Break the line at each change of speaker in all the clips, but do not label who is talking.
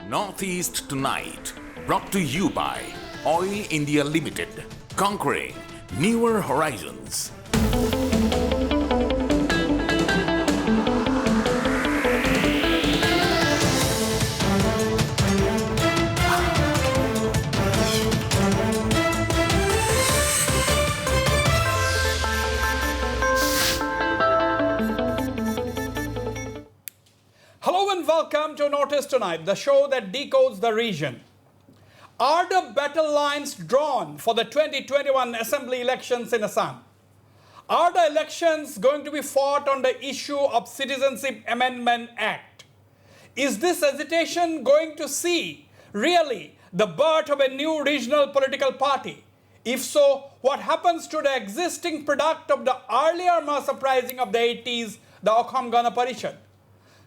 Northeast Tonight, brought to you by Oil India Limited, conquering newer horizons.
Hello and welcome to Notice Tonight, the show that decodes the region. Are the battle lines drawn for the 2021 assembly elections in Assam? Are the elections going to be fought on the issue of Citizenship Amendment Act? Is this hesitation going to see, really, the birth of a new regional political party? If so, what happens to the existing product of the earlier mass uprising of the 80s, the Assam Gana Parishad?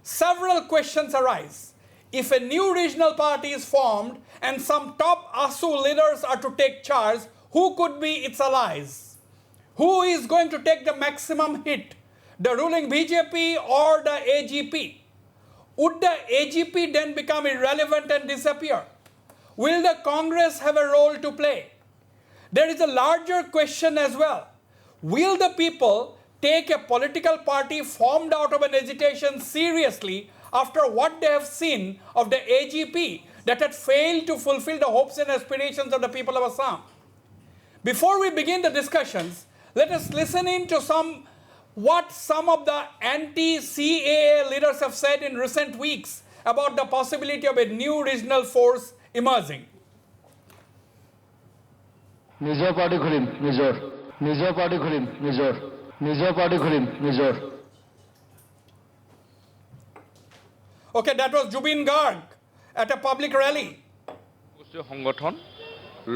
Several questions arise. If a new regional party is formed and some top ASU leaders are to take charge, who could be its allies? Who is going to take the maximum hit? The ruling BJP or the AGP? Would the AGP then become irrelevant and disappear? Will the Congress have a role to play? There is a larger question as well. Will the people take a political party formed out of an agitation seriously after what they have seen of the AGP that had failed to fulfill the hopes and aspirations of the people of Assam? Before we begin the discussions, let us listen in to what some of the anti-CAA leaders have said in recent weeks about the possibility of a new regional force emerging.
Nizar party khulim, Nizar party khulim, Nizar party khulim, Nizar.
Okay, that was Jubin Garg at a public rally.
সংগঠন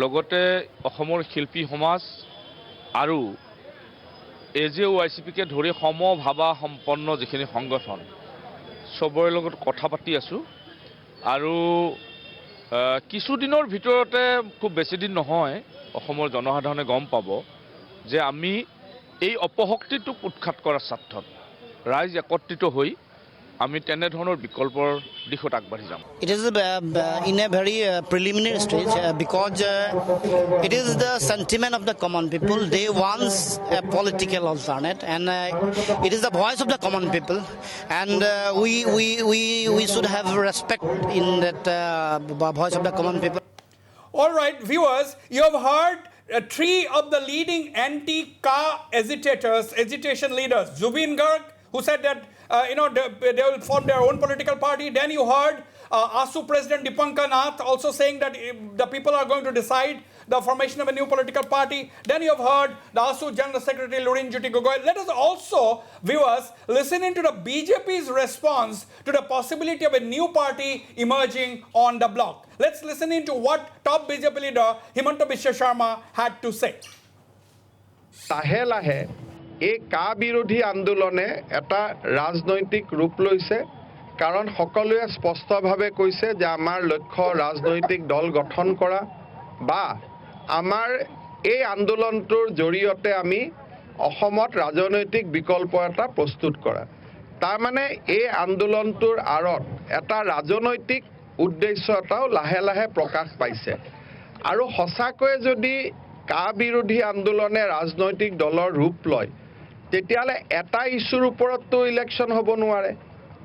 লগতে অসমৰ শিল্পী সমাজ আৰু AJOICPকে ধৰি সমভাৱা সম্পন্ন যিখিনি সংগঠন সবৰে লগত কথা পাতি আছো আৰু কিছুদিনৰ ভিতৰতে খুব বেছি দিন নহয় অসমৰ জনসাধাৰণে গম পাব যে আমি এই অপশক্তিটোক উৎখাত কৰাৰ স্বাৰ্থত ৰাইজ একত্ৰিত হৈ আমি তেনে ধৰণৰ বিকল্পৰ দিশত আগবাঢ়ি যাম।
It is in a very preliminary stage because it is the sentiment of the common people. They want a political alternate, and it is the voice of the common people, and we should have respect in that voice of the common people.
All right, viewers, you have heard three of the leading anti-Ka agitation leaders. Jubin Garg, who said that they will form their own political party. Then you heard ASU President Dipankar Nath also saying that the people are going to decide the formation of a new political party. Then you have heard the ASU General Secretary Lurin Jyoti Gogoi. Let us also, viewers, listen into the BJP's response to the possibility of a new party emerging on the block. Let's listen into what top BJP leader Himanta Biswa Sharma had to say.
লাহে লাহে এই কা বিৰোধী আন্দোলনে এটা ৰাজনৈতিক ৰূপ লৈছে কাৰণ সকলোৱে স্পষ্টভাৱে কৈছে যে আমাৰ লক্ষ্য ৰাজনৈতিক দল গঠন কৰা বা আমাৰ এই আন্দোলনটোৰ জৰিয়তে আমি অসমত ৰাজনৈতিক বিকল্প এটা প্ৰস্তুত কৰা তাৰ মানে এই আন্দোলনটোৰ আৰত এটা ৰাজনৈতিক উদ্দেশ্য এটাও লাহে লাহে প্ৰকাশ পাইছে আৰু সঁচাকৈ যদি কা বিৰোধী আন্দোলনে ৰাজনৈতিক দলৰ ৰূপ লয় তেতিয়ালে এটা ইস্যুৰ ওপৰতটো ইলেকশ্যন হ'ব নোৱাৰে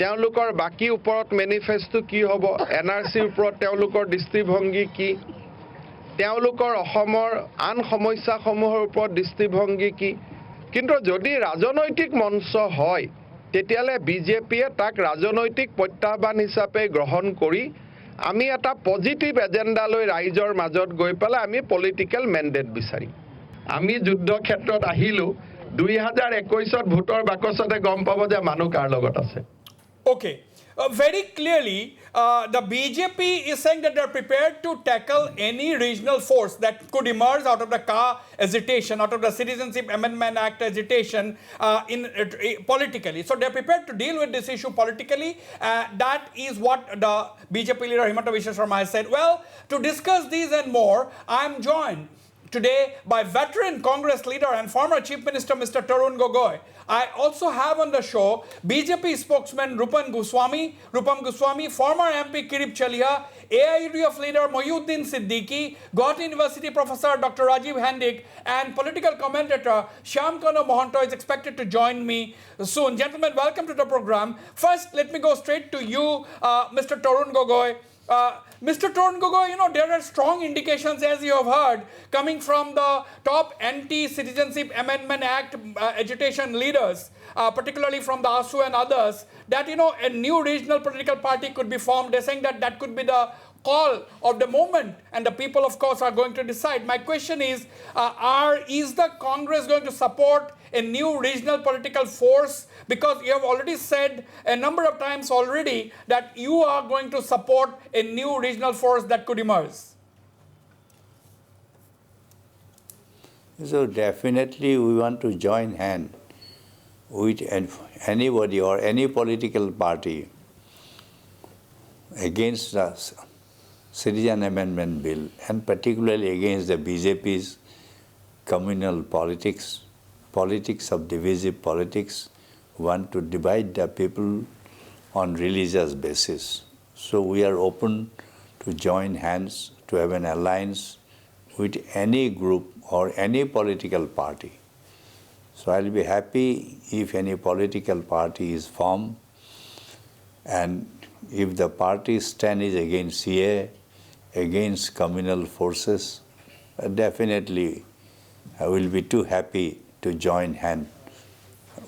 তেওঁলোকৰ বাকি ওপৰত মেনিফেষ্টো কি হ'ব এনআৰসিৰ ওপৰত তেওঁলোকৰ দৃষ্টিভংগী কি তেওঁলোকৰ অসমৰ আন সমস্যাসমূহৰ ওপৰত দৃষ্টিভংগী কি কিন্তু যদি ৰাজনৈতিক মঞ্চ হয় তেতিয়ালে বিজেপিয়ে তাক ৰাজনৈতিক প্ৰত্যাহ্বান হিচাপে গ্ৰহণ কৰি আমি এটা পজিটিভ এজেন্ডা লৈ ৰাইজৰ মাজত গৈ পেলাই আমি পলিটিক্যাল মেন্ডেট বিচাৰিম আমি যুদ্ধ ক্ষেত্ৰত আহিলো 2021ত ভোটৰ বাকচতে গম পাব যে মানুহ কাৰ লগত আছে
Okay, very clearly, the BJP is saying that they're prepared to tackle any regional force that could emerge out of the Ka agitation, out of the Citizenship Amendment Act agitation politically. So they're prepared to deal with this issue politically. That is what the BJP leader Himanta Biswa Sharma has said. Well, to discuss these and more, I'm joined today by veteran Congress leader and former Chief Minister Mr. Tarun Gogoi. I also have on the show BJP spokesman Rupam Goswami, former MP Kirip Chalia, AIUDF leader Mohyuddin Siddiqui, Gauhati University professor Dr. Rajiv Handik, and political commentator Shyam Kano Mohanto is expected to join me soon. Gentlemen, welcome to the program. First, let me go straight to you, Mr. Tarun Gogoi. Mr. Tarun Gogoi, there are strong indications, as you have heard, coming from the top Anti-Citizenship Amendment Act agitation leaders, particularly from the ASU and others, that, a new regional political party could be formed. They're saying that that could be the call of the moment, and the people, of course, are going to decide. My question is the Congress going to support a new regional political force? Because you have already said a number of times already that you are going to support a new regional force that could emerge.
So definitely we want to join hand with anybody or any political party against the Citizen Amendment Bill, and particularly against the BJP's communal politics of divisive politics, want to divide the people on religious basis. So we are open to join hands, to have an alliance with any group or any political party. So I'll be happy if any political party is formed, and if the party stand is against CAA, against communal forces, definitely I will be too happy to join hand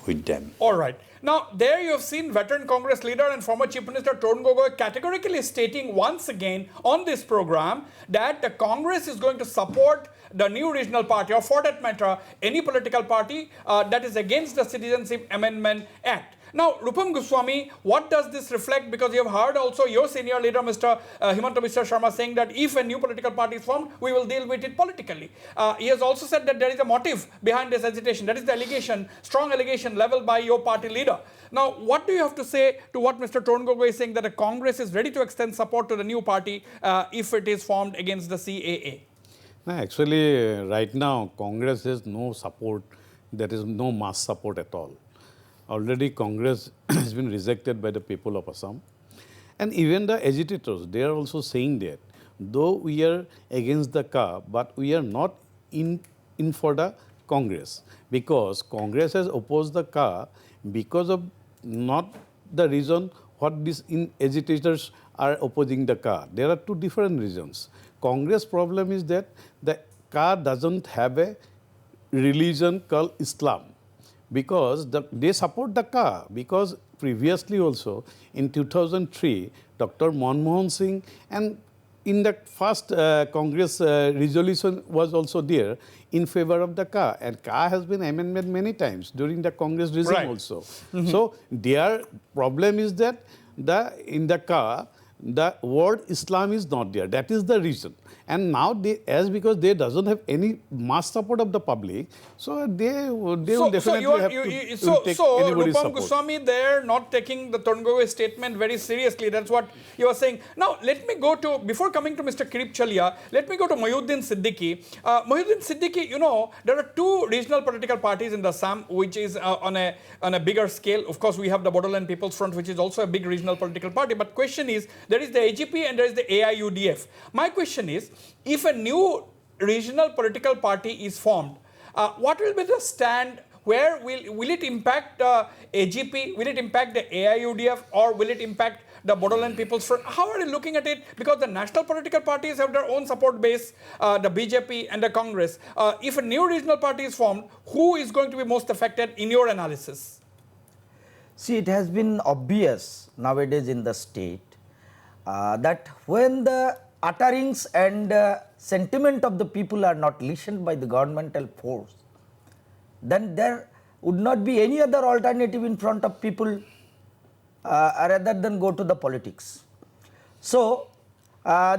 with them.
All right. Now, there you have seen veteran Congress leader and former Chief Minister Tarun Gogoi categorically stating once again on this program that the Congress is going to support the new regional party, or for that matter, any political party that is against the Citizenship Amendment Act. Now, Rupam Goswami, what does this reflect? Because you have heard also your senior leader, Mr. Himanta Biswa Sharma, saying that if a new political party is formed, we will deal with it politically. He has also said that there is a motive behind this agitation. That is the allegation, strong allegation leveled by your party leader. Now, what do you have to say to what Mr. Tarun Gogoi is saying, that the Congress is ready to extend support to the new party if it is formed against the CAA?
No, actually, right now, Congress has no support. There is no mass support at all. Already Congress has been rejected by the people of Assam. And even the agitators, they are also saying that though we are against the CAA, but we are not in for the Congress, because Congress has opposed the CAA because of not the reason what these agitators are opposing the CAA. There are two different reasons. Congress problem is that the CAA doesn't have a religion called Islam, because they support the CAA, because previously also in 2003, Dr. Manmohan Singh, and in the first Congress resolution was also there in favor of the CAA, and CAA has been amended many times during the Congress regime also. So their problem is that in the CAA, the word Islam is not there. That is the reason. And now because they doesn't have any mass support of the public, so they will definitely have to take anybody's
Rupam
support.
Goswami, they're not taking the Tarun Gogoi statement very seriously. That's what you are saying. Now, let me go to, before coming to Mr. Kirip Chalia, let me go to Mohyuddin Siddiqui. Mohyuddin Siddiqui, there are two regional political parties in the Assam, which is on a bigger scale. Of course, we have the Bodoland People's Front, which is also a big regional political party. But question is, there is the AGP and there is the AIUDF. My question is, if a new regional political party is formed, what will be the stand? Where will it impact the AGP? Will it impact the AIUDF? Or will it impact the Bodoland People's Front? How are you looking at it? Because the national political parties have their own support base, the BJP and the Congress. If a new regional party is formed, who is going to be most affected in your analysis?
See, it has been obvious nowadays in the state that when the utterings and sentiment of the people are not listened by the governmental force, then there would not be any other alternative in front of people rather than go to the politics. So,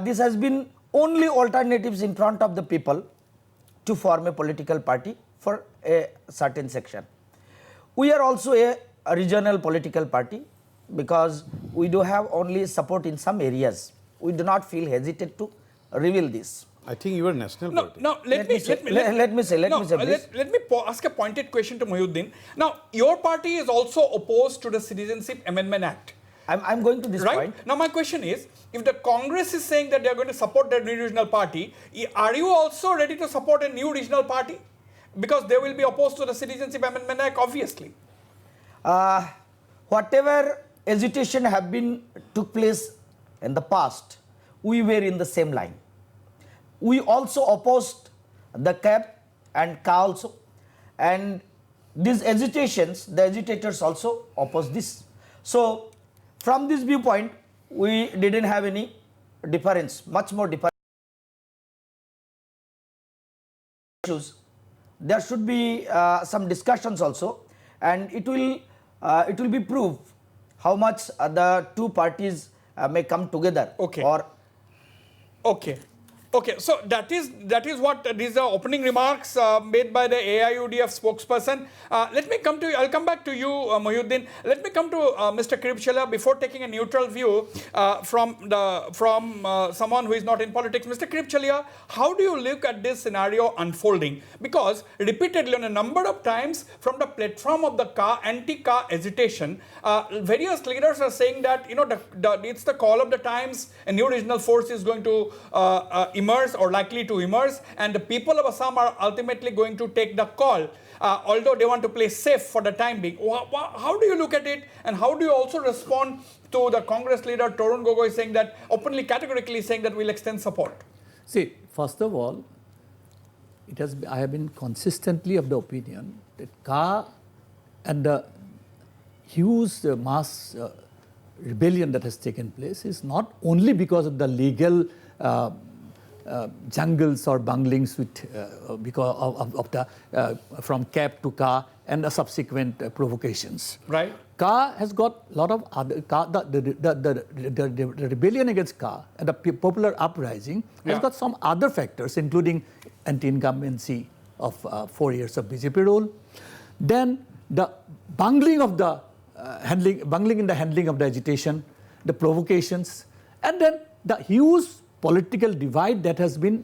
this has been only alternatives in front of the people to form a political party for a certain section. We are also a regional political party because we do have only support in some areas. We do not feel hesitant to reveal this.
I think you are national
No,
party.
no. Let me say.
please.
Let me ask a pointed question to Mohyuddin. Now, your party is also opposed to the Citizenship Amendment Act.
I'm going to this
Right?
point.
Now, my question is, if the Congress is saying that they are going to support the new regional party, are you also ready to support a new regional party? Because they will be opposed to the Citizenship Amendment Act, obviously.
Whatever agitation have been took place in the past, we were in the same line. We also opposed the CAP and CA also, and these agitations, the agitators also opposed this. So, from this viewpoint, we didn't have any difference, much more difference. Issues. There should be some discussions also, and it will be proved how much the two parties may come together.
Okay.
Or
Okay, so that is what these are opening remarks made by the AIUDF spokesperson. Let me come to you. I'll come back to you, Mohyuddin. Let me come to Mr. Kiripchalia before taking a neutral view from someone who is not in politics. Mr. Kiripchalia, how do you look at this scenario unfolding? Because repeatedly, on a number of times, from the platform of the anti-car agitation, various leaders are saying that it's the call of the times. A new regional force is going to emerge or likely to emerge, and the people of Assam are ultimately going to take the call, although they want to play safe for the time being. How do you look at it, and how do you also respond to the Congress leader Torun Gogoi saying that, openly, categorically saying that we'll extend support?
See, first of all, I have been consistently of the opinion that CA and the huge mass rebellion that has taken place is not only because of the legal jungles or bunglings with because of the from CAP to CA and the subsequent provocations.
Right.
CA has got a lot of other the rebellion against CA and the popular uprising has got some other factors, including anti-incumbency of 4 years of BJP rule, then the bungling of the bungling in the handling of the agitation, the provocations, and then the huge political divide that has been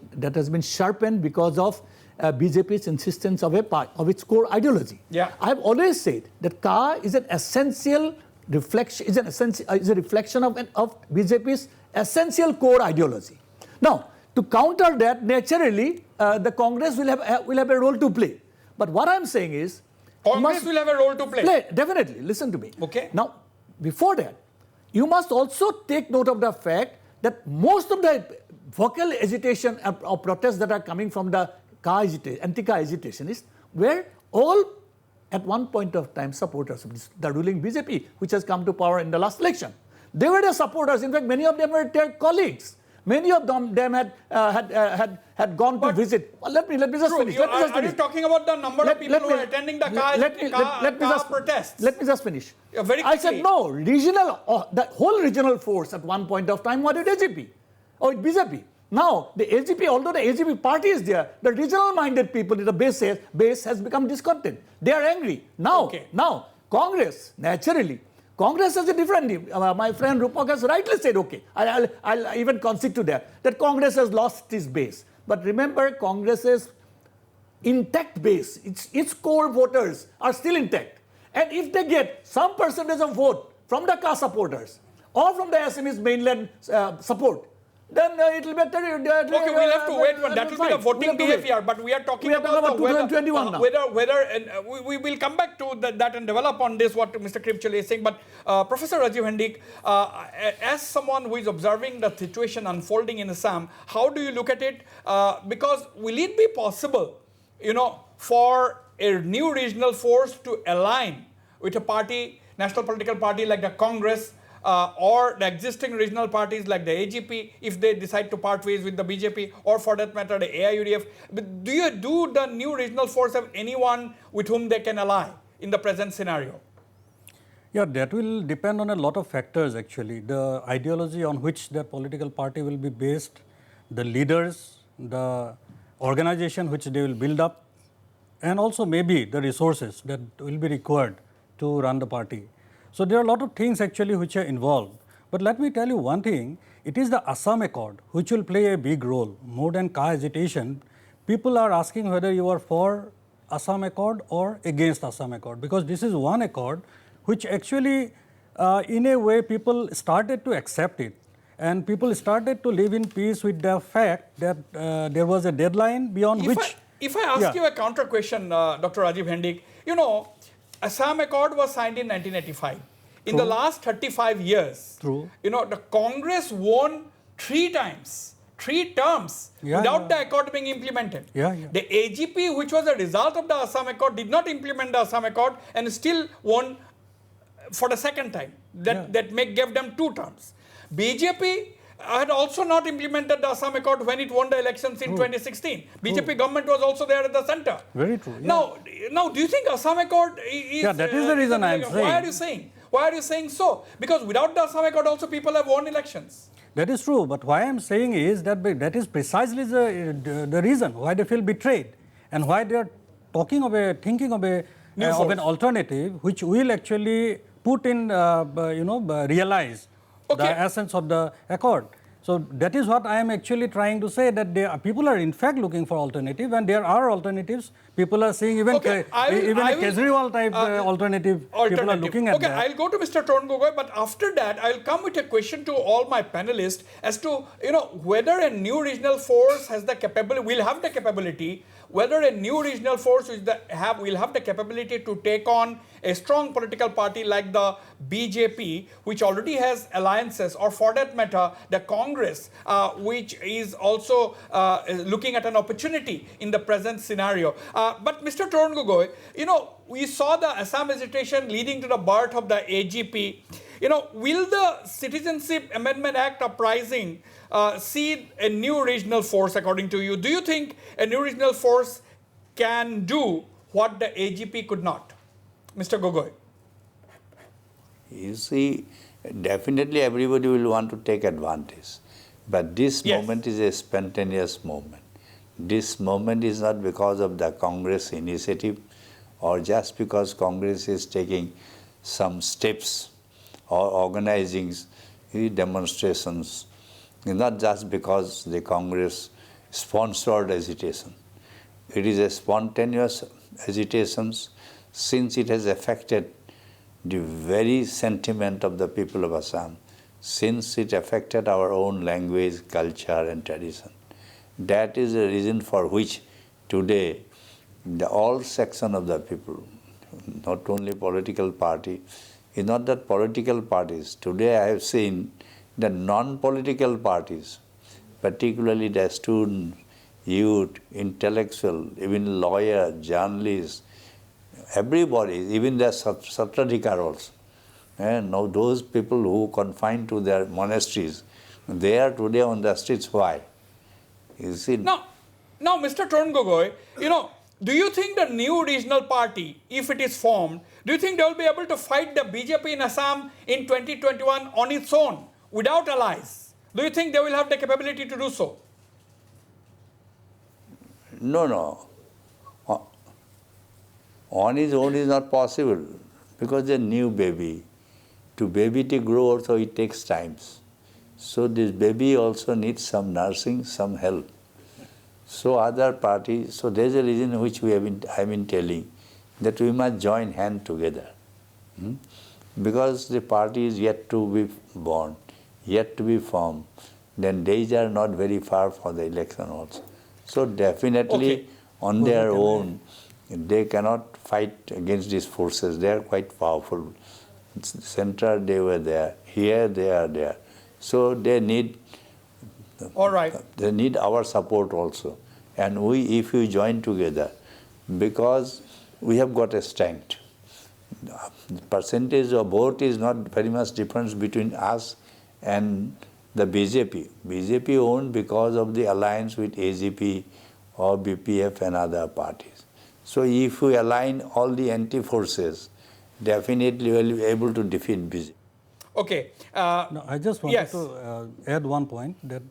sharpened because of BJP's insistence of its core ideology.
Yeah.
I have always said that CA is an essential reflection, is a reflection of BJP's essential core ideology. Now, to counter that, naturally, the Congress will have a role to play. But what I'm saying is,
Congress will have a role to play.
Definitely. Listen to me.
Okay.
Now, before that, you must also take note of the fact that most of the vocal agitation or protests that are coming from the anti-CA agitationists were all at one point of time supporters of the ruling BJP, which has come to power in the last election. They were the supporters. In fact, many of them were their colleagues. Many of them had gone to visit. Let me just finish.
Are you talking about the number of people who are attending the CA protests?
Let me just finish.
Very
I said no. The whole regional force at one point of time was with AGP or with BJP. Now the AGP, although the AGP party is there, the regional-minded people in the base has become discontent. They are angry now. Congress naturally. Congress has a different name. My friend Rupak has rightly said, okay, I'll even concede to that Congress has lost its base. But remember, Congress's intact base, its core voters are still intact. And if they get some percentage of vote from the CA supporters or from the Assamese mainland support, then it will be better.
Okay, we'll have to wait for that. Will be the voting behavior, but we are talking about
2021 now.
We will come back to that and develop on this, what Mr. Kiripchalia is saying. But Professor Rajiv Hendik, as someone who is observing the situation unfolding in Assam, how do you look at it? Because will it be possible, for a new regional force to align with a party, national political party like the Congress, or the existing regional parties like the AGP, if they decide to part ways with the BJP, or for that matter the AIUDF? But do the new regional force have anyone with whom they can ally in the present scenario?
Yeah, that will depend on a lot of factors actually. The ideology on which their political party will be based, the leaders, the organization which they will build up, and also maybe the resources that will be required to run the party. So there are a lot of things actually which are involved. But let me tell you one thing, it is the Assam Accord which will play a big role. More than car agitation, people are asking whether you are for Assam Accord or against Assam Accord, because this is one accord which actually, in a way, people started to accept it. And people started to live in peace with the fact that there was a deadline beyond which...
If I ask you a counter question, Dr. Rajiv Hendik, you know, Assam Accord was signed in 1985. In the last 35 years, you know, the Congress won 3 times, 3 terms without the accord being implemented. The AGP, which was a result of the Assam Accord, did not implement the Assam Accord and still won for the 2nd time. That gave them 2 terms. BJP had also not implemented the Assam Accord when it won the elections in 2016. BJP government was also there at the center.
Very true.
Now, do you think Assam Accord is...
that is the reason I am saying.
Why are you saying? Why are you saying so? Because without the Assam Accord also people have won elections.
That is true, but why I am saying is that that is precisely the reason why they feel betrayed and why they are thinking of an alternative which will actually put in, realize the essence of the accord. So that is what I am actually trying to say, that people are in fact looking for alternative, and there are alternatives. People are seeing even a Kejriwal type alternative. People are looking at that.
I'll go to Mr. Tarun Gogoi, but after that I'll come with a question to all my panelists as to, you know, whether a new regional force has the capability, will have the capability, whether a new regional force will have the capability to take on a strong political party like the BJP, which already has alliances, or for that matter, the Congress, which is also looking at an opportunity in the present scenario. But Mr. Tarun Gogoi, you know, we saw the Assam agitation leading to the birth of the AGP. You know, will the Citizenship Amendment Act uprising see a new regional force, according to you? Do you think a new regional force can do what the AGP could not? Mr. Gogoi.
You see, definitely everybody will want to take advantage. But this moment is a spontaneous moment. This moment is not because of the Congress initiative or just because Congress is taking some steps or organizing demonstrations. It's not just because the Congress sponsored agitation. It is a spontaneous agitation since it has affected the very sentiment of the people of Assam, since it affected our own language, culture and tradition. That is the reason for which today all section of the people, not only political party, it's not that political parties. Today I have seen the non-political parties, particularly the student, youth, intellectual, even lawyer, journalists, everybody, even the Satradhikar also. And now those people who confined to their monasteries, they are today on the streets. Why? You see?
Now, Mr. Tarun Gogoi, you know, do you think the new regional party, if it is formed, do you think they will be able to fight the BJP in Assam in 2021 on its own, without allies? Do you think they will have the capability to do so?
No. On his own is not possible because a new baby. To baby to grow also it takes time. So this baby also needs some nursing, some help. So other parties, so there's a reason which I've been telling that we must join hand together. Because the party is yet to be born, yet to be formed. Then days are not very far for the election also. So definitely on their own, they cannot fight against these forces. They are quite powerful. Center, they were there. Here, they are there. So they need they need our support also. And we, if we join together, because we have got a strength. The percentage of vote is not very much difference between us and the BJP. BJP owned because of the alliance with AGP or BPF and other parties. So if we align all the anti-forces, definitely we will be able to defeat BJP.
Okay.
No, I just wanted to add one point that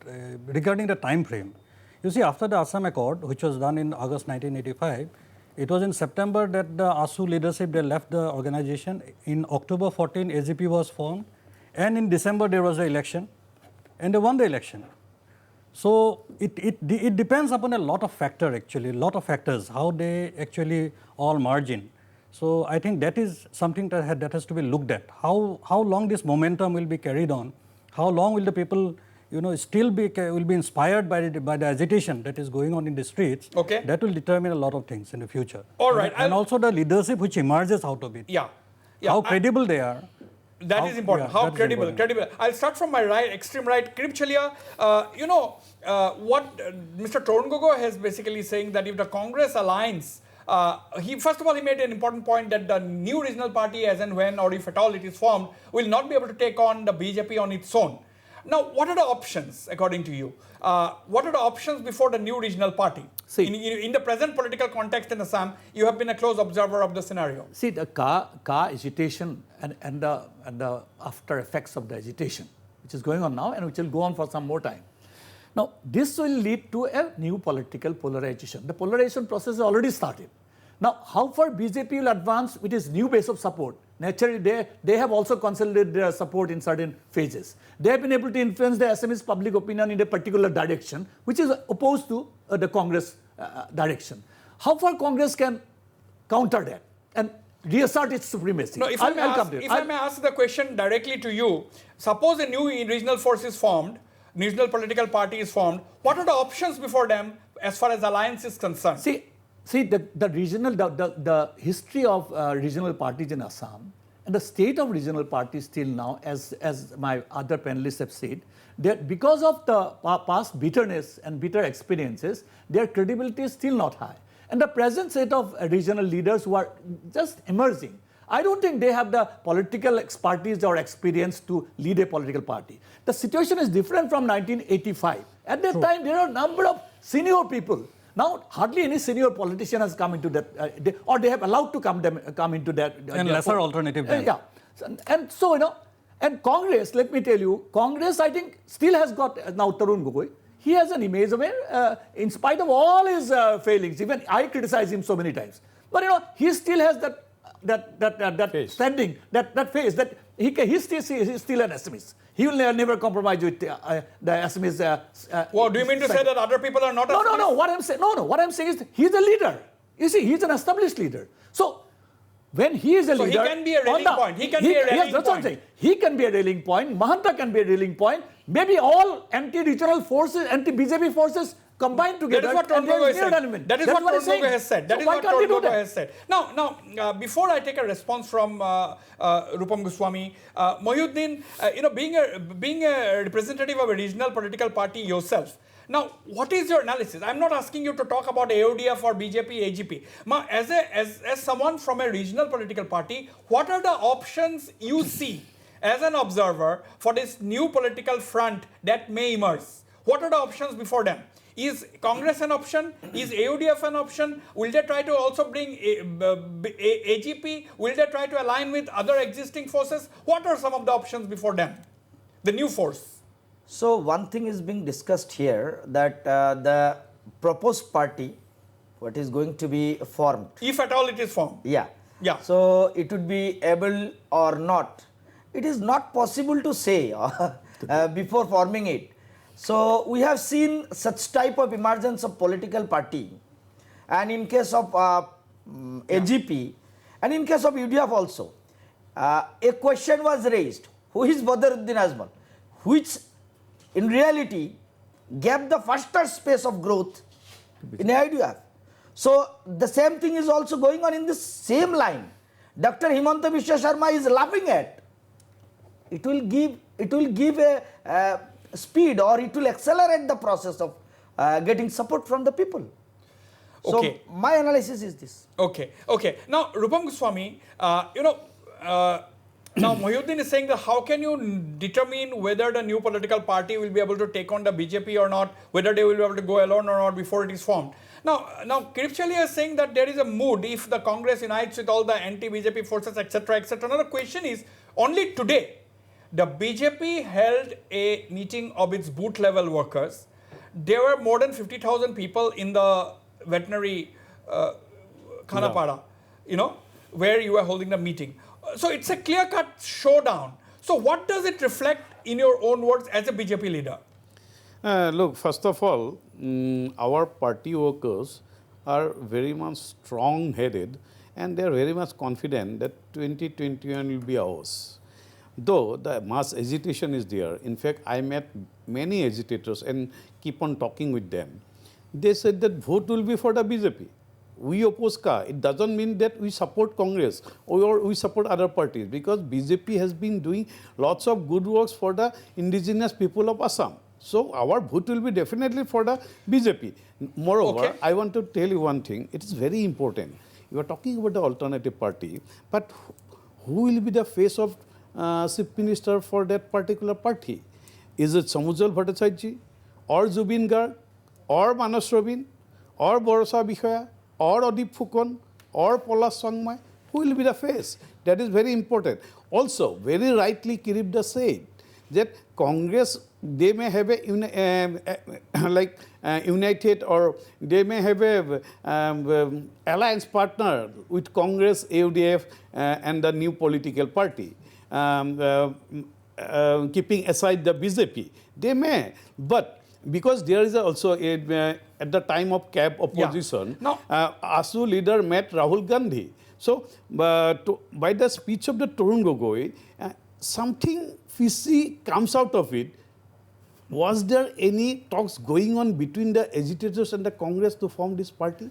regarding the time frame. You see, after the Assam Accord, which was done in August 1985, it was in September that the ASU leadership, they left the organization. In October 14, AGP was formed. And in December, there was an election. and they won the election. So it depends upon a lot of factors actually, how they actually all merge in. So I think that is something that has to be looked at. How long this momentum will be carried on? How long will the people, still will be inspired by the agitation that is going on in the streets?
Okay.
That will determine a lot of things in the future.
All right.
And also the leadership which emerges out of it.
Yeah.
How credible they are.
That is important. How credible. I'll start from my right, extreme right. Kirip Chalia, what Mr. Torungogo has basically saying that if the Congress alliance, first of all, he made an important point that the new regional party, as and when or if at all it is formed, will not be able to take on the BJP on its own. Now, what are the options, according to you? What are the options before the new regional party? See, in the present political context in Assam, you have been a close observer of the scenario.
See, the Ka agitation and the after effects of the agitation, which is going on now and which will go on for some more time. Now, this will lead to a new political polarization. The polarization process has already started. Now, how far BJP will advance with its new base of support? Naturally, they have also consolidated their support in certain phases. They have been able to influence the Assamese public opinion in a particular direction, which is opposed to the Congress direction. How far Congress can counter that and reassert its supremacy?
No, if I may ask the question directly to you, suppose a new regional force is formed, regional political party is formed, what are the options before them as far as alliance is concerned?
See, the history of regional parties in Assam and the state of regional parties till now, as my other panelists have said, because of the past bitterness and bitter experiences, their credibility is still not high. And the present set of regional leaders who are just emerging, I don't think they have the political expertise or experience to lead a political party. The situation is different from 1985. At that time, there are a number of senior people. Now, hardly any senior politician has come into that, or they have allowed to come into that.
And lesser alternative then.
Yeah. And so, and Congress, let me tell you, Congress, I think, still has got, now Tarun Gogoi, he has an image of in spite of all his failings, even I criticize him so many times, but he still has that standing, that face, that he's still an Assamese. He will never compromise with the Assamese.
Well, do you mean to say that other people are not?
No. What I'm saying is he's a leader. You see, he's an established leader. So when he is a leader,
he can be a rallying point.
Yes, that's what I'm saying. He can be a rallying point. Mahanta can be a rallying point. Maybe all anti-regional forces, anti-BJP forces combined together.
That is what Torungogo has said. That is what Torungogo has said. Now, before I take a response from Rupam Goswami, Mohyuddin, being a representative of a regional political party yourself, now, what is your analysis? I'm not asking you to talk about AODF or BJP, AGP. As someone from a regional political party, what are the options you see as an observer for this new political front that may emerge? What are the options before them? Is Congress an option? Is AODF an option? Will they try to also bring AGP? Will they try to align with other existing forces? What are some of the options before them? The new force.
So one thing is being discussed here, that the proposed party, what is going to be formed.
If at all it is formed.
Yeah. So it would be able or not. It is not possible to say before forming it. So we have seen such type of emergence of political party, and in case of AGP and in case of UDF also, a question was raised, who is Badruddin Ajmal, which in reality gave the faster space of growth in UDF. So the same thing is also going on in the same line. Dr. Himanta Biswa Sharma is laughing at. It will give a speed, or it will accelerate the process of getting support from the people.
Okay.
So my analysis is this.
Okay. Now, Rupam Goswami, now Mohyuddin is saying that how can you determine whether the new political party will be able to take on the BJP or not, whether they will be able to go alone or not before it is formed. Now Kirip Chalia is saying that there is a mood if the Congress unites with all the anti-BJP forces, etc., etc. Now the question is, only today, the BJP held a meeting of its booth level workers. There were more than 50,000 people in the veterinary Khanapara, where you were holding the meeting. So it's a clear-cut showdown. So what does it reflect in your own words, as a BJP leader?
Look, first of all, our party workers are very much strong-headed and they are very much confident that 2021 will be ours. Though the mass agitation is there. In fact, I met many agitators and keep on talking with them. They said that vote will be for the BJP. We oppose Ka. It doesn't mean that we support Congress or we support other parties, because BJP has been doing lots of good works for the indigenous people of Assam. So our vote will be definitely for the BJP. Moreover, I want to tell you one thing. It is very important. You are talking about the alternative party, but who will be the face of Chief Minister for that particular party? Is it Samujal Bhattacharya or Zubin Garg or Manas Robin or Borosa Bishaya or Adip Phukon or Polas Sangmai? Who will be the face? That is very important. Also, very rightly Kiribda said that Congress, they may have a united, or they may have a alliance partner with Congress, AUDF and the new political party. Keeping aside the BJP, they may, but because there is also at the time of CAB opposition, ASU leader met Rahul Gandhi. So, by the speech of the Tarun Gogoi, something fishy comes out of it. Was there any talks going on between the agitators and the Congress to form this party?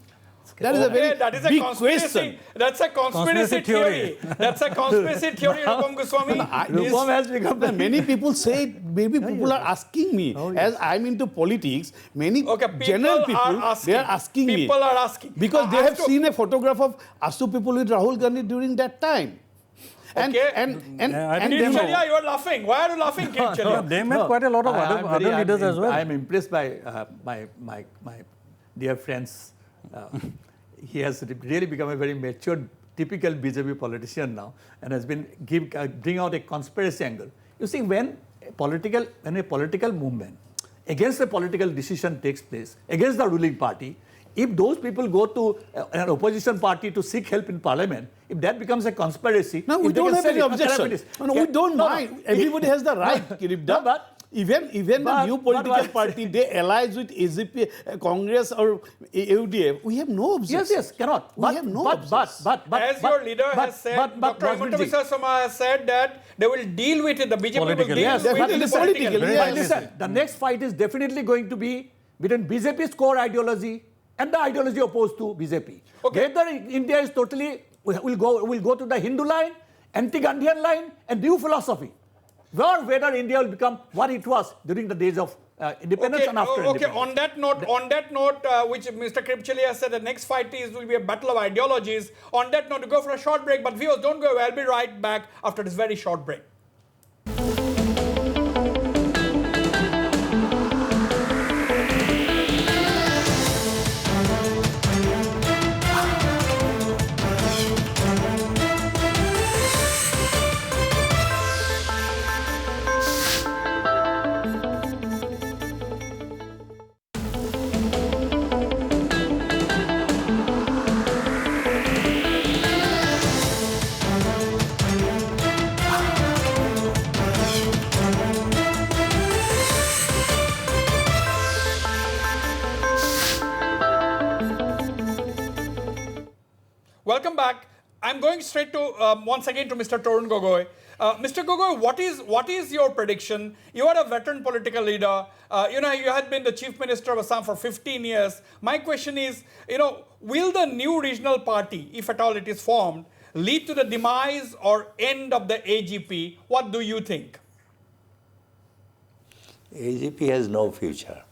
That is a very big question.
That's a conspiracy theory. That's a conspiracy theory, Rupam Goswami.
Rupam has become many people say, maybe people are asking me, as I'm into politics, many general people, they are asking me.
People are asking.
Because they have seen a photograph of ASU people with Rahul Gandhi during that time. And
Kirchalia, you are laughing. Why are you laughing, Kirchalia?
They met quite a lot of other leaders as well.
I am impressed by my dear friends. He has really become a very matured, typical BJP politician now, and has been bring out a conspiracy angle. You see, when a political movement against a political decision takes place against the ruling party, if those people go to an opposition party to seek help in parliament, if that becomes a conspiracy,
no, we don't have any objection. No, we don't mind. Everybody has the right, Kiribda.
But
even the new political party, they allies with AGP, Congress or AUDF, we have no objection.
Yes, cannot.
We have no objection.
As your leader has said, Dr. Himanta Biswa Sarma has said that they will deal with it, the BJP will deal with it politically.
But listen, the next fight is definitely going to be between BJP's core ideology and the ideology opposed to BJP. Whether India is totally, will go to the Hindu line, anti-Gandhian line and new philosophy. Or whether India will become what it was during the days of independence and after independence.
On that note, which Mr. Kirchalia said, the next fight will be a battle of ideologies. On that note, to go for a short break, but viewers, don't go away. I'll be right back after this very short break. Welcome back. I'm going straight to, once again, to Mr. Tarun Gogoi. Mr. Gogoi, what is your prediction? You are a veteran political leader. You had been the Chief Minister of Assam for 15 years. My question is, will the new regional party, if at all it is formed, lead to the demise or end of the AGP? What do you think?
AGP has no future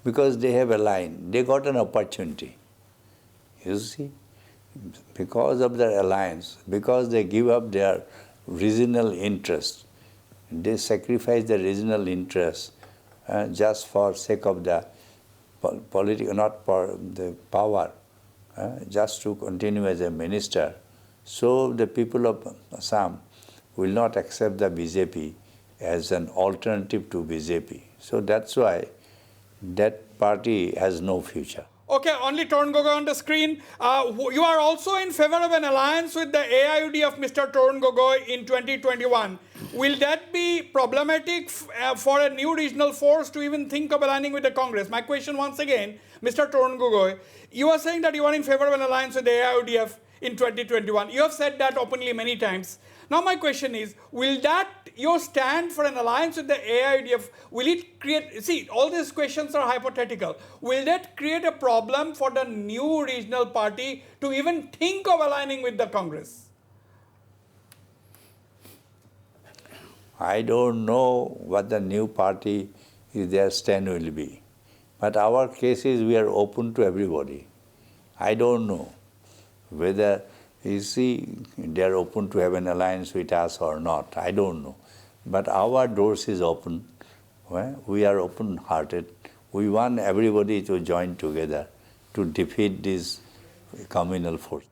because they have aligned. They got an opportunity. You see? Because of their alliance, because they give up their regional interest, they sacrifice their regional interest just for sake of the political, not for the power, just to continue as a minister. So the people of Assam will not accept the BJP as an alternative to BJP. So that's why that party has no future.
Okay, only Tarun Gogoi on the screen. You are also in favor of an alliance with the AIUD of Mr. Tarun Gogoi in 2021. will that be problematic for a new regional force to even think of aligning with the Congress? My question once again, Mr. Torun Gogoi, you are saying that you are in favor of an alliance with the AIODF in 2021. You have said that openly many times. Now my question is, will that, your stand for an alliance with the AIODF, will it create, see, all these questions are hypothetical. Will that create a problem for the new regional party to even think of aligning with the Congress?
I don't know what the new party is their stand will be. But our case is we are open to everybody. I don't know whether, you see, they are open to have an alliance with us or not. I don't know. But our doors is open. We are open-hearted. We want everybody to join together to defeat this communal force.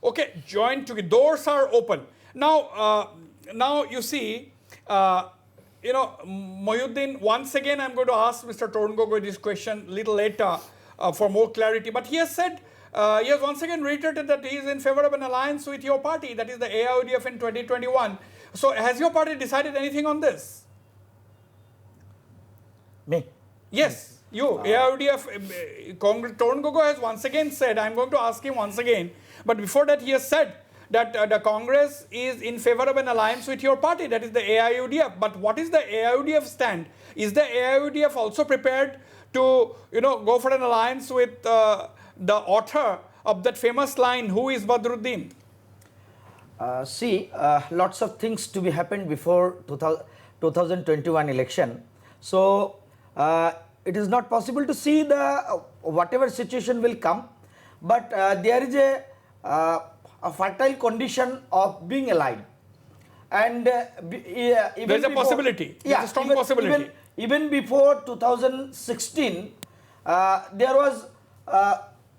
Okay, join together. Doors are open. Now, now you see, Mohyuddin, once again I'm going to ask Mr. Torun Gogoi this question a little later for more clarity. But he has said, he has once again reiterated that he is in favor of an alliance with your party, that is the AIODF in 2021. So has your party decided anything on this?
Me?
Yes, you. AIODF, Torun Gogoi has once again said, I'm going to ask him once again, but before that he has said that the Congress is in favor of an alliance with your party, that is the AIODF. But what is the AIODF stand? Is the AIODF also prepared to, go for an alliance with the author of that famous line, who is Badruddin?
See, lots of things to be happened before 2021 election. So, it is not possible to see the whatever situation will come, but there is a fertile condition of being aligned. And even
there is a possibility.
Yeah,
there's a strong possibility.
Even before 2016, there was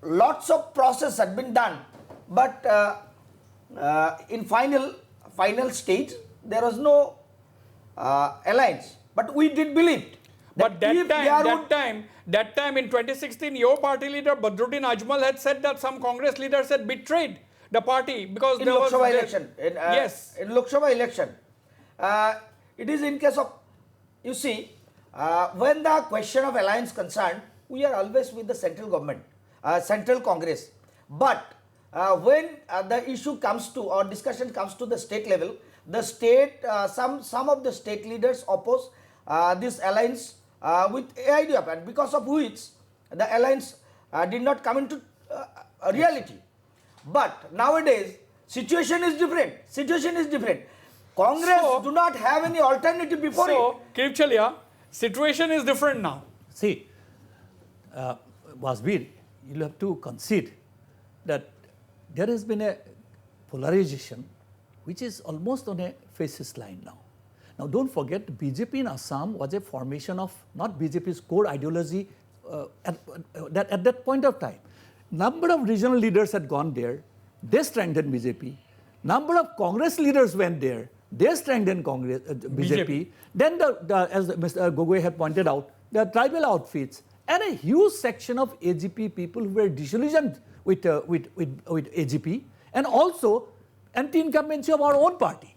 lots of process had been done, but in final stage there was no alliance. But we did believe.
But that time in 2016, your party leader Badruddin Ajmal had said that some Congress leaders had betrayed the party because
in
there
Lok
was
Sabha election.
Yes,
in Lok Sabha election, it is in case of, you see, when the question of alliance concerned, we are always with the central government, central Congress. But when the issue comes to, or discussion comes to the state level, the state, some of the state leaders oppose this alliance with AIODF, and because of which the alliance did not come into reality. But nowadays, situation is different. Congress do not have any alternative before it.
So, Kirpchalia, situation is different now.
See, Wasbir, you'll have to concede that there has been a polarization which is almost on a fascist line now. Now, don't forget, BJP in Assam was a formation of not BJP's core ideology at that point of time. Number of regional leaders had gone there, they strengthened BJP. Number of Congress leaders went there, they strengthened BJP. Then, as Mr. Gogoi had pointed out, the tribal outfits and a huge section of AGP people who were disillusioned with AGP, and also anti-incumbency of our own party.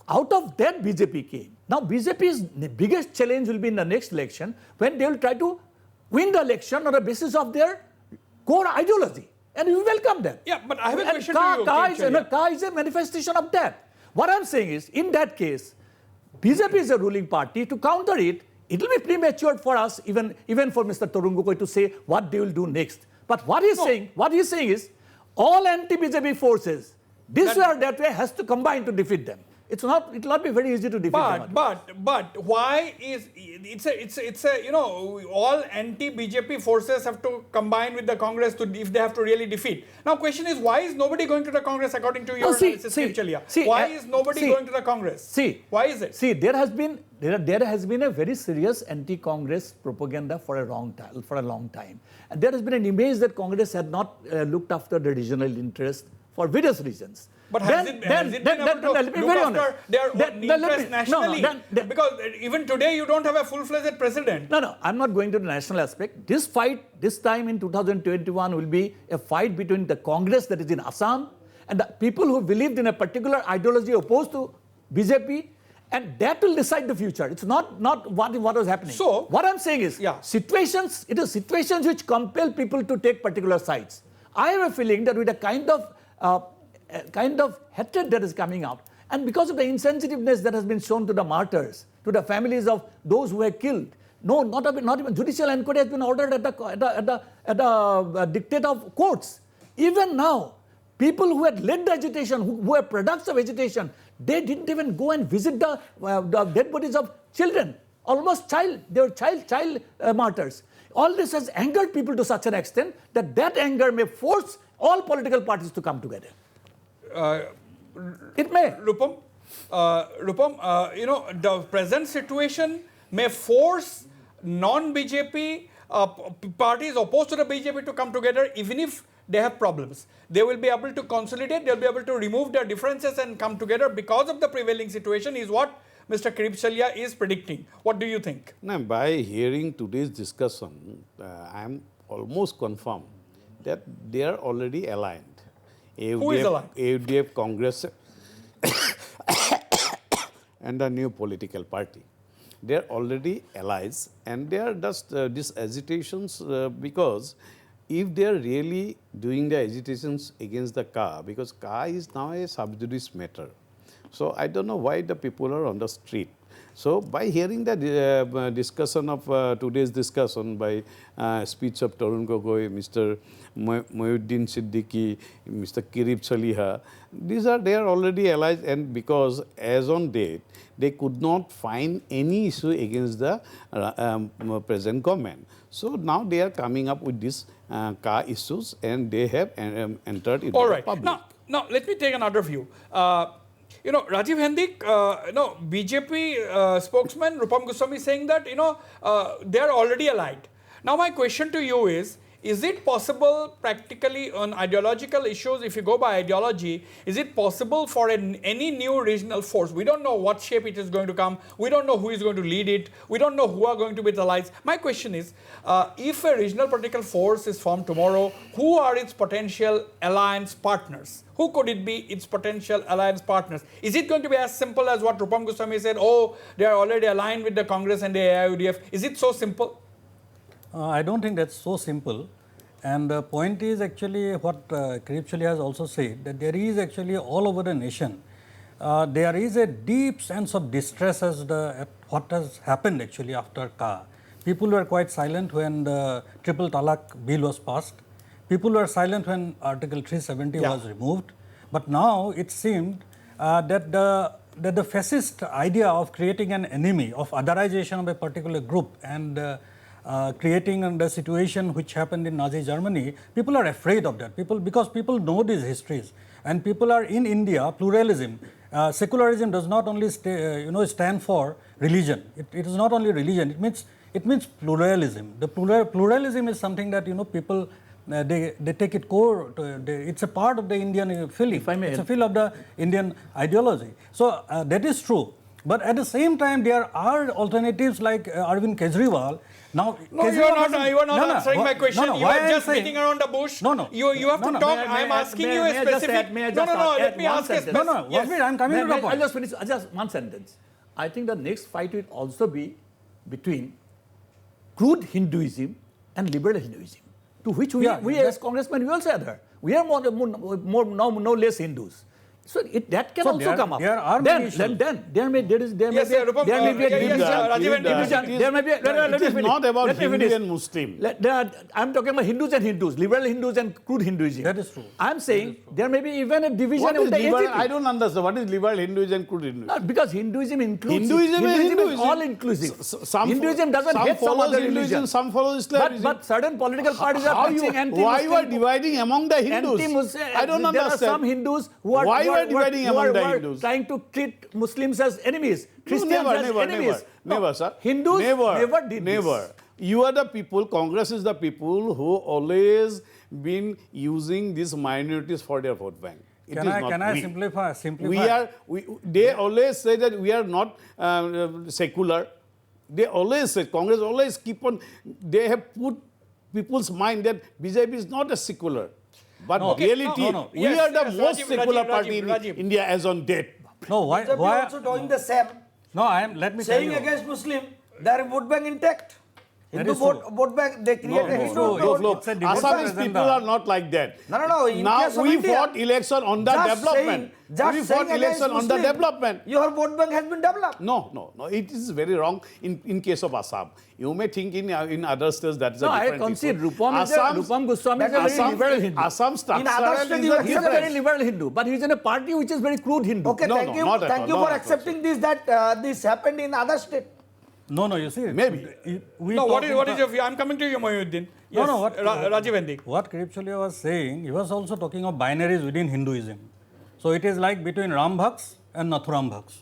Out of that, BJP came. Now, BJP's biggest challenge will be in the next election, when they will try to win the election on the basis of their core ideology. And we welcome them.
Yeah, but I have a question to you.
CAA is a manifestation of that. What I'm saying is, in that case, BJP is a ruling party. To counter it, it will be premature for us, even for Mr. Torun Gogoi, to say what they will do next. But what he's saying is, all anti-BJP forces, this way or that way, has to combine to defeat them. It will not be very easy to defeat them.
But why is it's a all anti-BJP forces have to combine with the Congress if they have to really defeat. Now, question is, why is nobody going to the Congress according to your analysis, Kirpchalia? Why is nobody going to the Congress? Why is it?
See, there has been a very serious anti-Congress propaganda for a long time, and there has been an image that Congress had not looked after the regional interest for various reasons.
But has it been able to look after their interests nationally? Because even today you don't have a full-fledged president.
No, I'm not going to the national aspect. This fight, this time in 2021, will be a fight between the Congress that is in Assam and the people who believed in a particular ideology opposed to BJP, and that will decide the future. It's not what was happening.
So,
what I'm saying is, situations which compel people to take particular sides. I have a feeling that with a kind of hatred that is coming out, and because of the insensitiveness that has been shown to the martyrs, to the families of those who were killed, not even judicial inquiry has been ordered at the dictate of courts. Even now, people who had led the agitation, who were products of agitation, they didn't even go and visit the dead bodies of children. They were child martyrs. All this has angered people to such an extent that anger may force all political parties to come together. It may.
Rupam, the present situation may force non-BJP parties opposed to the BJP to come together even if they have problems. They will be able to consolidate, they'll be able to remove their differences and come together because of the prevailing situation is what Mr. Kirip Chalia is predicting. What do you think?
Now, by hearing today's discussion, I am almost confirmed that they are already aligned.
Who is aligned?
AUDF, Congress and the new political party. They are already allies, and they are just these agitations because if they are really doing the agitations against the CAA, because CAA is now a sub judice matter. So I don't know why the people are on the street. So by hearing the discussion of today's discussion by speech of Tarun Gogoi, Mr. Mohyuddin Siddiqui, Mr. Kirip Chalia, they are already allies, and because as on date, they could not find any issue against the present government. So now they are coming up with these CAA issues, and they have entered into the public.
Now let me take another view. Rajiv Hendik, BJP spokesman Rupam Goswami saying that, they are already allied. Now my question to you is it possible practically on ideological issues, if you go by ideology, is it possible for any new regional force? We don't know what shape it is going to come. We don't know who is going to lead it. We don't know who are going to be the allies. My question is, if a regional political force is formed tomorrow, who are its potential alliance partners? Who could it be its potential alliance partners? Is it going to be as simple as what Rupam Goswami said, they are already aligned with the Congress and the AIUDF? Is it so simple?
I don't think that's so simple. And the point is actually what Kirip Chalia has also said, that there is actually all over the nation, there is a deep sense of distress at what has happened actually after CAA. People were quite silent when the Triple Talaq bill was passed. People were silent when Article 370 was removed. But now it seemed that the fascist idea of creating an enemy, of otherization of a particular group and creating the situation which happened in Nazi Germany, people are afraid of that. Because people know these histories, and people are in India. Pluralism, secularism does not only stand for religion. It is not only religion. It means pluralism. The pluralism is something that people they take it core. It's a part of the Indian feeling. If I may, it's a feel of the Indian ideology. So that is true. But at the same time, there are alternatives like Arvind Kejriwal. Now,
you are not answering my question. You are just beating around the bush. You have to talk. I am asking you a specific. Let me ask a specific.
Wasbir, I am coming to the point. I'll just finish. Just one sentence. I think the next fight will also be between crude Hinduism and liberal Hinduism, to which we as congressmen, we also adhere. We are no less Hindus. So that can also come up.
There are many issues.
Then there may be a division. There may be.
It is not about Hindu and Muslim.
I'm talking about Hindus and Hindus, liberal Hindus and crude Hinduism.
That is true.
I'm saying there may be even a division
of
the AGP.
I don't understand. What is liberal Hinduism and crude Hinduism?
No, because Hinduism includes.
Hinduism
is all inclusive. Hinduism doesn't hate some other religion.
Some follow Islam.
But certain political parties are practicing anti-Muslim.
Why you are dividing among the Hindus? I don't understand.
There are some Hindus who are trying to treat Muslims as enemies, Christians as enemies.
Never, sir.
Hindus never did this.
You are the people, Congress is the people who always been using these minorities for their vote bank.
Can I simplify?
They always say that we are not secular. They always say, Congress always keep on, they have put people's mind that BJP is not a secular. But reality, we are the most secular party in India as on date.
No, why?
BJP
Why?
also doing the same.
No, let me tell
Saying
you.
against Muslim, their vote bank intact.
That
Hindu
is true.
vote bank, they create a Hindu
no,
vote.
Look,
It's a democratic
Assamese
agenda.
people are not like that.
No. In
Now
case of
we
India,
fought election on the
just
development.
saying
We fought
against
election on the
Muslim,
development.
Your vote bank has been developed.
No. It is very wrong in case of Assam. You may think in other states that is
No,
a
I
different
concede.
issue.
Rupam Goswami is a very liberal Hindu.
Assam
In other states,
structure
you
is
He is a very
different.
liberal Hindu, but he is in a party which is very crude Hindu.
Okay,
No,
thank
no,
you.
not at
Thank
all,
you
not
for
at all,
accepting this, that this happened in other state.
No, you see.
Maybe.
No, what is your view? I'm coming to you, Mohyuddin. Yes,
No, what?
Rajiv Hendik.
What Kripchalia was saying, he was also talking of binaries within Hinduism. So it is like between Ram Bhaks and Nathuram Bhaks.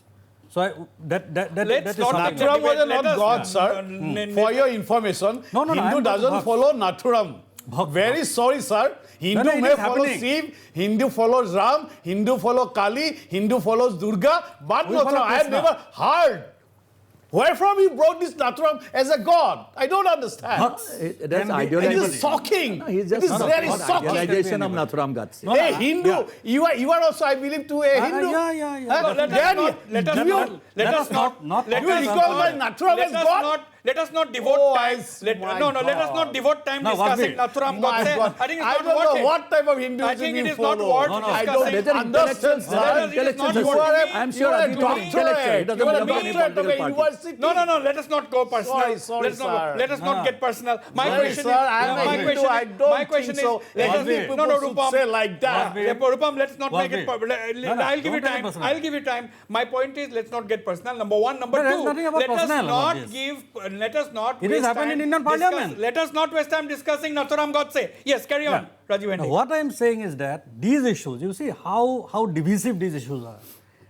So that
Let's
is
not
something.
Nathuram
Nathuram was
Let
not
us-
God, sir. For your information,
No,
Hindu
I'm not
doesn't
Bhakt.
follow Nathuram.
Bhakt.
Very sorry, sir. Hindu
it
may
is
follow
happening.
Shiv, Hindu follows Ram, Hindu follow Kali, Hindu follows Durga, but
We follow
Nathuram. I have
Krishna.
never heard. Where from you brought this Nathuram as a god? I don't understand.
That's
Can be
It
ideology.
is shocking.
No, he's
It
just
is very
not
shocking.
idealization of Nathuram Gatse.
No,
A Hindu,
yeah.
you are also, I believe, to a Hindu.
Yeah.
Huh?
Let us
Then
not- let us
you-
not- let us not-
not-
let
you
us
recognize
not-
Nathuram
let
as
us
God?
not- Let us not devote
Oh,
time. Let us not devote time
No,
discussing
Wasbir.
Nathuram
My
Godse.
God.
I think it's
I
not
don't
worth
know
it.
what type of Hinduism
I think it
you
is not
follow.
worth
No, no.
I
discussing.
don't
Let an
understand,
intellectual-
sir.
let an
It is
intellectual
not
discourse.
worth it.
I'm
You
sure
are
Ajit is
doing-
intellectual. He doesn't
You are a
belong to any
doctorate of a
political party.
university.
No. Let us not go personal.
Sorry,
Let's not go-
sir.
Let us not get personal. My
Sorry,
question
sir,
is.
I am a
My
Hindu.
question
I
is.
don't
My question
think so.
is. Let us
Hindu
be.
people
No,
should
Rupam.
say like that.
Rupam, let's not make it.
Wasbir. No,
I'll give you
don't take it
time.
personal.
I'll give you time. My point is, let's not get personal. Number one. Number
But there's
two.
nothing about
Let us
personal about
not
this.
give. Let us not.
It is
waste
happening
time
in Indian Parliament.
Let us not waste time discussing Nathuram Godse. Yes, carry on, Rajiv
Now,
Hendik.
what I am saying is that these issues, you see how divisive these issues are.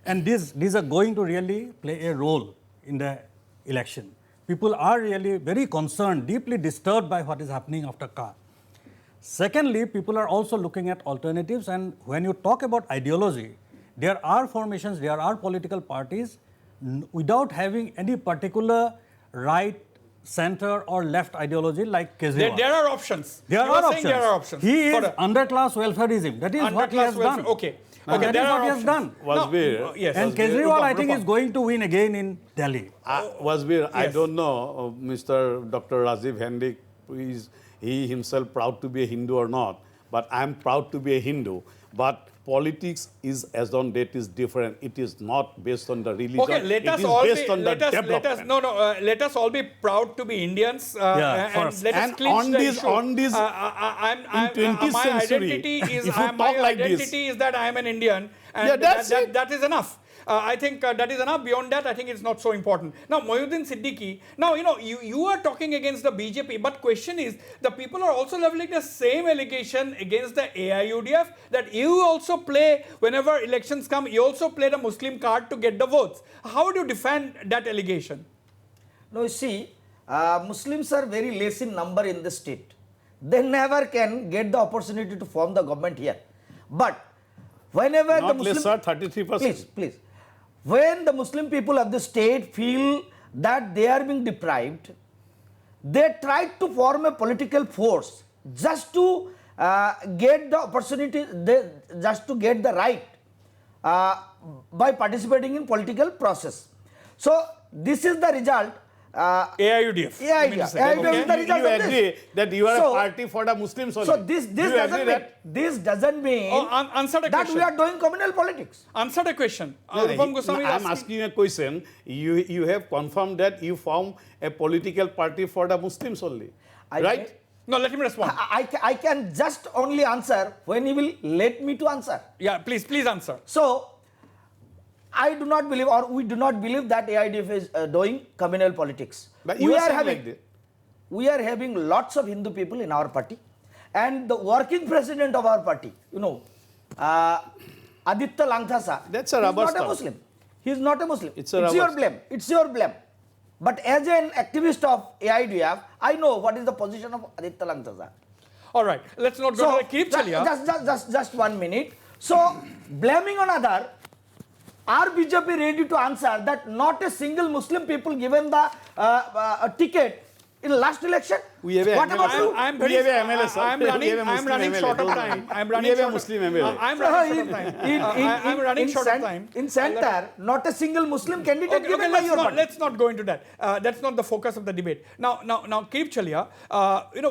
And these are going to really play a role in the election. People are really very concerned, deeply disturbed by what is happening after CAA. Secondly, people are also looking at alternatives, and when you talk about ideology, there are formations, there are political parties without having any particular right, center or left ideology like Kejriwal.
There are options.
There
You
are
saying
options.
There are options.
He is
For a-
underclass welfareism. That is what he
underclass
has
welfare.
done.
Okay.
Now,
Okay,
that
there
is
are
what he has
options.
done.
Wasbir.
Yes.
And
Wasbir.
Kejriwal, I think,
Rupam.
is going to win again in Delhi.
Wasbir, I
Yes.
don't know, Mr. Dr. Rajiv Hendik, is he himself proud to be a Hindu or not, but I'm proud to be a Hindu. But politics is, as on date, is different. It is not based on the religion.
Okay, let
it
us
is
all
based
be.
on
Let
the
us.
development.
Let us all be proud to be Indians.
Yeah,
and
first.
let us
And
clinch
on
the
this-
issue.
on this-
I'm
20th
my
century,
identity is.
if you
My
talk like this-
identity is that I am an Indian, and
Yeah, that's it.
that is enough. I think that is enough. Beyond that, I think it's not so important. Now, Mohyuddin Siddiqui, now, you are talking against the BJP, but question is, the people are also leveling the same allegation against the AIUDF, that you also play, whenever elections come, you also play the Muslim card to get the votes. How do you defend that allegation?
No, you see, Muslims are very less in number in the state. They never can get the opportunity to form the government here. But whenever
Not
the Muslim...
less, sir, 33%.
Please. When the Muslim people of the state feel that they are being deprived, they try to form a political force just to get the opportunity, just to get the right by participating in political process. So this is the result.
AIUDF.
AIUDF is the result
You
of this.
agree that you are
So-
a party for the Muslims only?
So this
Do you agree that?
doesn't mean
Oh, answer the
that
question.
we are doing communal politics.
Answer the question.
No,
Rupam Goswami is
I'm asking you a question. You have confirmed that you form a political party for the Muslims only, right?
No, let him respond.
I can just only answer when he will let me to answer.
Yeah, please answer.
So, I do not believe, or we do not believe that AIDF is doing communal politics.
But you are saying like this.
We are having lots of Hindu people in our party, and the working president of our party, Aditya Langthasa,
That's a
is
rubber
not a
stamp.
Muslim. He is not a Muslim.
It's a rubber
your
stamp.
blame. It's your blame. But as an activist of AIDF, I know what is the position of Aditya Langthasa.
All right, let's not go to the Kirp Chalia.
Just 1 minute. So, blaming on other, are BJP ready to answer that not a single Muslim people given the ticket in the last election?
We have a
What
MLA,
about you?
I'm
We have a MLA, sir.
I'm
We have
running.
a
I'm
Muslim
running
MLA.
short of
Don't
time.
worry.
I'm
We
running
have a
short of
Muslim MLA.
I'm running short of time. I'm running short of time.
In center, not a single Muslim candidate
Okay,
given by your party.
let's not go into that. That's not the focus of the debate. Now, Kirip Chalia,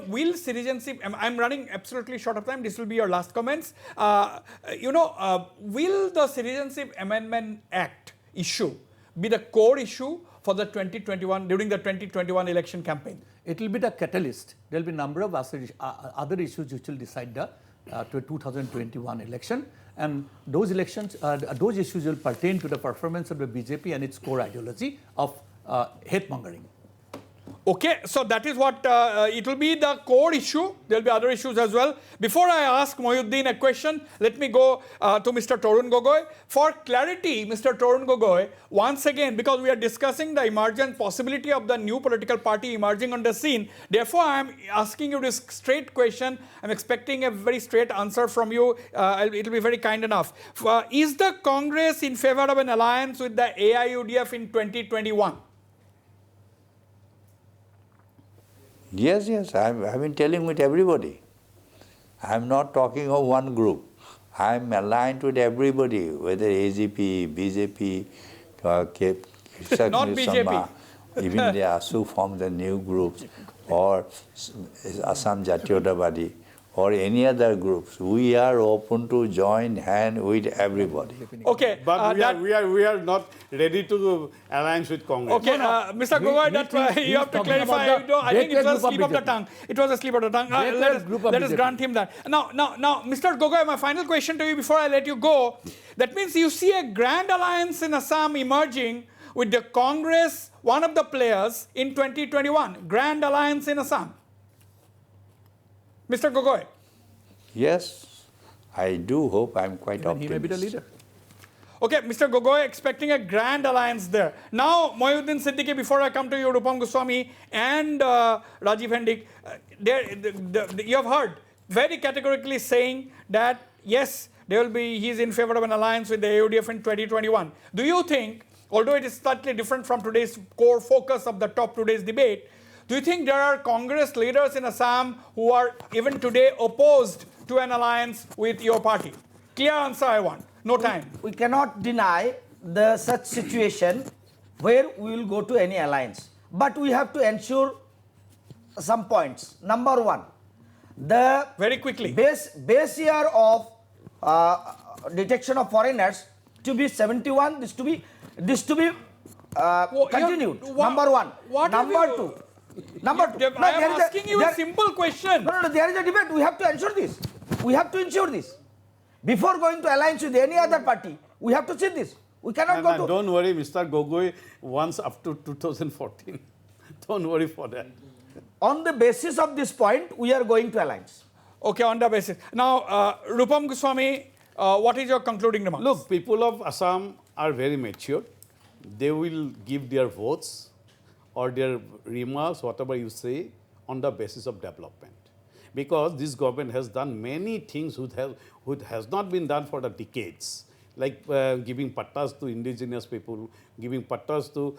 will citizenship? I'm running absolutely short of time. This will be your last comments. Will the Citizenship Amendment Act issue be the core issue for the 2021 during the 2021 election campaign?
It will be the catalyst. There will be a number of other issues which will decide the 2021 election, and those elections, those issues will pertain to the performance of the BJP and its core ideology of hate mongering.
Okay, so that is what it will be the core issue. There will be other issues as well. Before I ask Mohyuddin a question, let me go to Mr. Torun Gogoi. For clarity, Mr. Torun Gogoi, once again, because we are discussing the emergent possibility of the new political party emerging on the scene, therefore I am asking you this straight question. I am expecting a very straight answer from you. It will be very kind enough. Is the Congress in favor of an alliance with the AIUDF in 2021?
Yes, I've been telling with everybody. I'm not talking of one group. I'm aligned with everybody, whether AGP, BJP,
Not BJP.
even the ASU formed the new groups, or Assam Jatiyottabadi, or any other groups. We are open to join hand with everybody.
Okay,
But we are not ready to do alliance with Congress.
Okay, Mr. Gogoi, you have to clarify. I think it was a slip of the tongue. It was a slip of the tongue. Let us grant him that. Now, Mr. Gogoi, my final question to you before I let you go. That means you see a grand alliance in Assam emerging with the Congress, one of the players, in 2021. Grand alliance in Assam. Mr. Gogoi.
Yes, I do hope. I'm quite optimistic.
He may be the leader.
Okay, Mr. Gogoi expecting a grand alliance there. Now, Mohyuddin Siddiqui, before I come to you, Rupam Goswami and Rajiv Hendik, you have heard very categorically saying that, yes, he's in favor of an alliance with the AUDF in 2021. Do you think, although it is slightly different from today's core focus of the today's debate, do you think there are Congress leaders in Assam who are even today opposed to an alliance with your party? Clear answer I want. No time.
We cannot deny such situation where we will go to any alliance. But we have to ensure some points. Number one, the
very quickly
base year of detection of foreigners to be 71. This to be continued. Number one. Number two.
I am asking you a simple question.
No, there is a debate. We have to ensure this. We have to ensure this. Before going to alliance with any other party, we have to see this. We cannot go to...
Don't worry, Mr. Gogoi, once up to 2014. Don't worry for that.
On the basis of this point, we are going to alliance.
Okay, on the basis. Now, Rupam Goswami, what is your concluding remarks?
Look, people of Assam are very mature. They will give their votes or their remarks, whatever you say, on the basis of development. Because this government has done many things which has not been done for the decades, like giving pattas to indigenous people, giving pattas to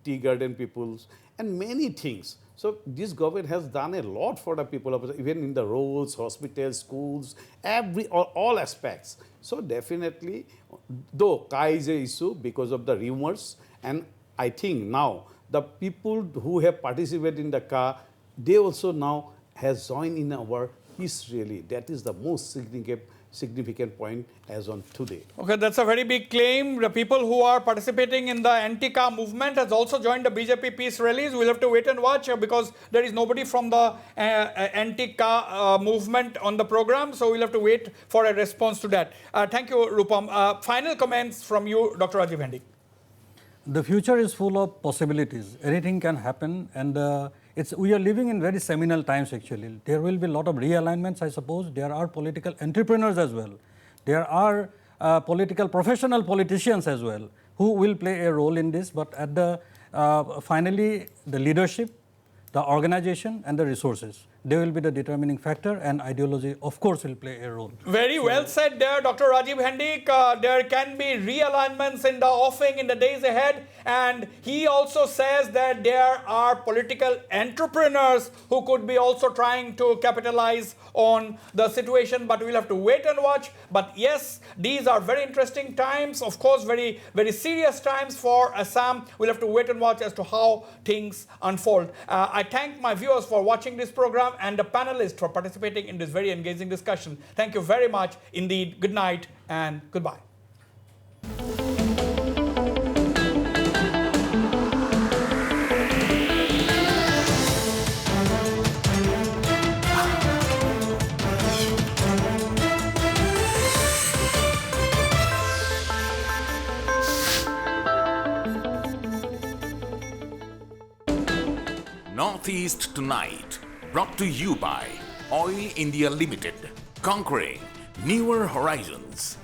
tea garden peoples, and many things. So this government has done a lot for the people of, even in the roads, hospitals, schools, all aspects. So definitely, though CAA is an issue because of the rumors, and I think now the people who have participated in the CAA, they also now has joined in our peace rally. That is the most significant point as on today.
Okay, that's a very big claim. The people who are participating in the anti-CAA movement has also joined the BJP peace rallies. We'll have to wait and watch because there is nobody from the anti-CAA movement on the program. So we'll have to wait for a response to that. Thank you, Rupam. Final comments from you, Dr. Rajiv Hendik.
The future is full of possibilities. Anything can happen, and we are living in very seminal times actually. There will be a lot of realignments, I suppose. There are political entrepreneurs as well. There are professional politicians as well who will play a role in this, but at the finally the leadership, the organization and the resources. they will be the determining factor, and ideology, of course, will play a role.
Very well said there, Dr. Rajiv Hendik. There can be realignments in the offing in the days ahead. And he also says that there are political entrepreneurs who could be also trying to capitalize on the situation, but we'll have to wait and watch. But yes, these are very interesting times, of course, very, very serious times for Assam. We'll have to wait and watch as to how things unfold. I thank my viewers for watching this program and the panelists for participating in this very engaging discussion. Thank you very much indeed. Good night and goodbye.
Northeast Tonight, brought to you by Oil India Limited, conquering newer horizons.